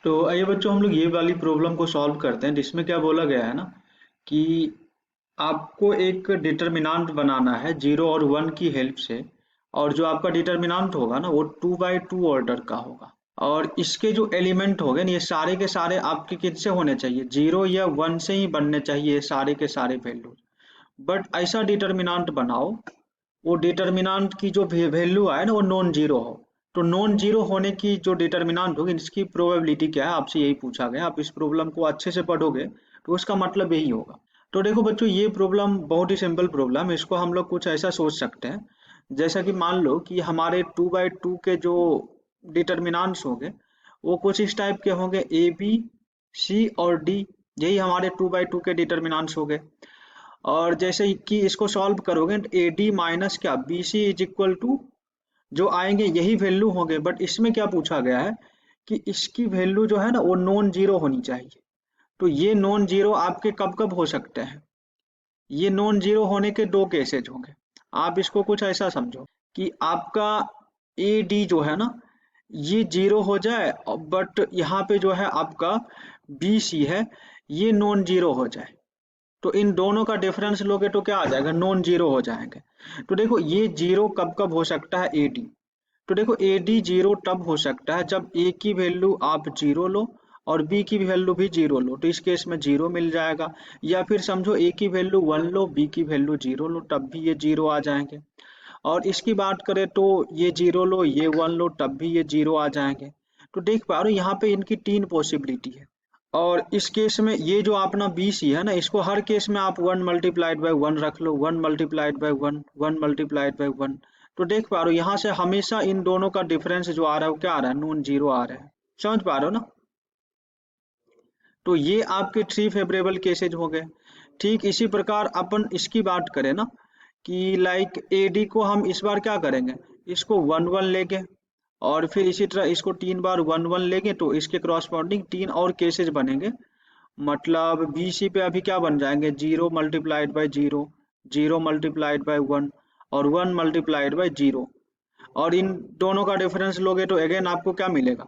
तो आइए बच्चों हम लोग ये वाली प्रॉब्लम को सॉल्व करते हैं जिसमें क्या बोला गया है ना कि आपको एक डिटर्मिनांट बनाना है जीरो और वन की हेल्प से। और जो आपका डिटर्मिनांट होगा ना वो 2/2 ऑर्डर का होगा। और इसके जो एलिमेंट होंगे ना ये सारे के सारे आपके किससे होने चाहिए, जीरो या वन से ही बनने चाहिए ये सारे के सारे वैल्यूज। बट ऐसा डिटर्मिनांट बनाओ वो डिटर्मिनांट की जो वैल्यू आए ना वो नॉन जीरो हो। तो नॉन जीरो होने की जो डिटर्मिनांट होगी इसकी प्रोबेबिलिटी क्या है आपसे यही पूछा गया। आप इस प्रॉब्लम को अच्छे से पढ़ोगे तो उसका मतलब यही होगा। तो देखो बच्चों ये प्रॉब्लम बहुत ही सिंपल प्रॉब्लम है। इसको हम लोग कुछ ऐसा सोच सकते हैं जैसा कि मान लो कि हमारे 2/2 के जो डिटर्मिनांट्स होंगे वो कुछ इस टाइप के होंगे, ए बी सी और डी। यही हमारे 2/2 के डिटर्मिनांट्स हो गए। और जैसे कि इसको सॉल्व करोगे तो ए डी माइनस क्या B C is equal to जो आएंगे यही वैल्यू होंगे। बट इसमें क्या पूछा गया है कि इसकी वैल्यू जो है ना वो नॉन जीरो होनी चाहिए। तो ये नॉन जीरो आपके कब कब हो सकते हैं, ये नॉन जीरो होने के दो केसेज होंगे। आप इसको कुछ ऐसा समझो कि आपका ए डी जो है ना ये जीरो हो जाए, बट यहाँ पे जो है आपका बी सी है ये नॉन जीरो हो जाए। तो इन दोनों का डिफरेंस लोगे तो क्या आ जाएगा, नॉन जीरो हो जाएंगे। तो देखो ये जीरो कब कब हो सकता है, ए डी। तो देखो ए डी जीरो तब हो सकता है जब ए की वैल्यू आप जीरो लो और बी की वैल्यू भी जीरो लो, तो इस केस में जीरो मिल जाएगा। या फिर समझो ए की वैल्यू वन लो बी की वैल्यू जीरो लो तब भी ये जीरो आ जाएंगे। और इसकी बात करें तो ये जीरो लो ये वन लो तब भी ये जीरो आ जाएंगे। तो देख पा रहे हो यहाँ पे इनकी तीन पॉसिबिलिटी है। और इस केस में ये जो अपना बी सी है ना इसको हर केस में आप वन मल्टीप्लाइड बाई वन रख लो, one multiplied by one, one multiplied by one. तो देख पा रहे हो यहाँ से हमेशा इन दोनों का डिफरेंस जो आ रहा है वो क्या आ रहा है, नॉन जीरो आ रहा है। समझ पा रहे हो ना। तो ये आपके थ्री फेवरेबल केसेज हो गए। ठीक इसी प्रकार अपन इसकी बात करें ना कि लाइक ए डी को हम इस बार क्या करेंगे, इसको वन वन लेंगे और फिर इसी तरह इसको तीन बार वन वन लेंगे तो इसके क्रॉसपॉन्डिंग तीन और केसेज बनेंगे। मतलब बी सी पे अभी क्या बन जाएंगे, zero multiplied by zero, zero multiplied by one और वन मल्टीप्लाइड बाई जीरो। और इन दोनों का डिफरेंस लोगे तो अगेन आपको क्या मिलेगा,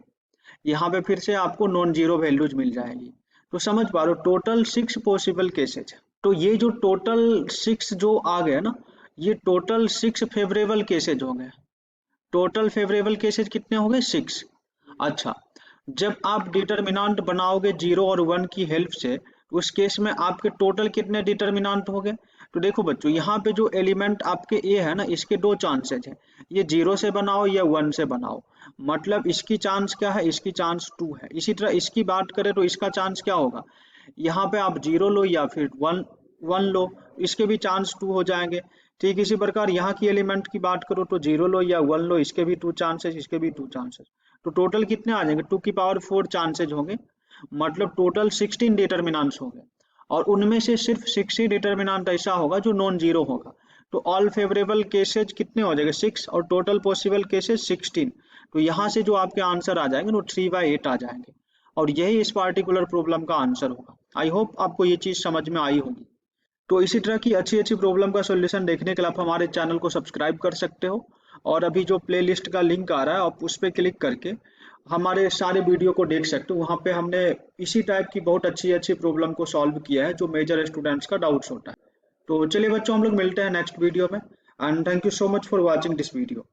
यहाँ पे फिर से आपको नॉन जीरो वैल्यूज मिल जाएगी। तो समझ पा रहे हो टोटल सिक्स पॉसिबल केसेज है। तो ये जो टोटल सिक्स जो आ गए ना ये टोटल सिक्स फेवरेबल केसेज हो गए। टोटल फेवरेबल केसेज कितने हो गए, सिक्स। अच्छा, जब आप डिटर्मिनांट बनाओगे जीरो और वन की हेल्प से तो उस केस में आपके टोटल कितने डिटर्मिनांट हो गए। तो देखो बच्चों यहाँ पे जो एलिमेंट आपके ए है ना इसके दो चांसेज है, ये जीरो से बनाओ या वन से बनाओ। मतलब इसकी चांस क्या है, इसकी चांस टू है। इसी तरह इसकी बात करें तो इसका चांस क्या होगा, यहाँ पे आप जीरो लो या फिर वन वन लो, इसके भी चांस टू हो जाएंगे। ठीक इसी प्रकार यहाँ की एलिमेंट की बात करो तो जीरो लो या वन लो, इसके भी टू चांसेस इसके भी टू चांसेस। तो टोटल कितने आ जाएंगे, टू की पावर फोर चांसेज होंगे। मतलब टोटल 16 डिटर्मिनेंट्स होंगे और उनमें से सिर्फ 6 ही डिटर्मिनेंट ऐसा होगा जो नॉन जीरो होगा। तो ऑल फेवरेबल केसेज कितने हो जाएंगे, सिक्स, और टोटल पॉसिबल केसेज 16। तो यहाँ से जो आपके आंसर आ जाएंगे वो 3/8 आ जाएंगे। और यही इस पार्टिकुलर प्रॉब्लम का आंसर होगा। आई होप आपको ये चीज समझ में आई होगी। तो इसी तरह की अच्छी अच्छी प्रॉब्लम का सॉल्यूशन देखने के लिए आप हमारे चैनल को सब्सक्राइब कर सकते हो। और अभी जो प्लेलिस्ट का लिंक आ रहा है आप उस पर क्लिक करके हमारे सारे वीडियो को देख सकते हो। वहाँ पे हमने इसी टाइप की बहुत अच्छी अच्छी प्रॉब्लम को सॉल्व किया है जो मेजर स्टूडेंट्स का डाउट्स होता है। तो चलिए बच्चों हम लोग मिलते हैं नेक्स्ट वीडियो में। And thank you so much for watching this video.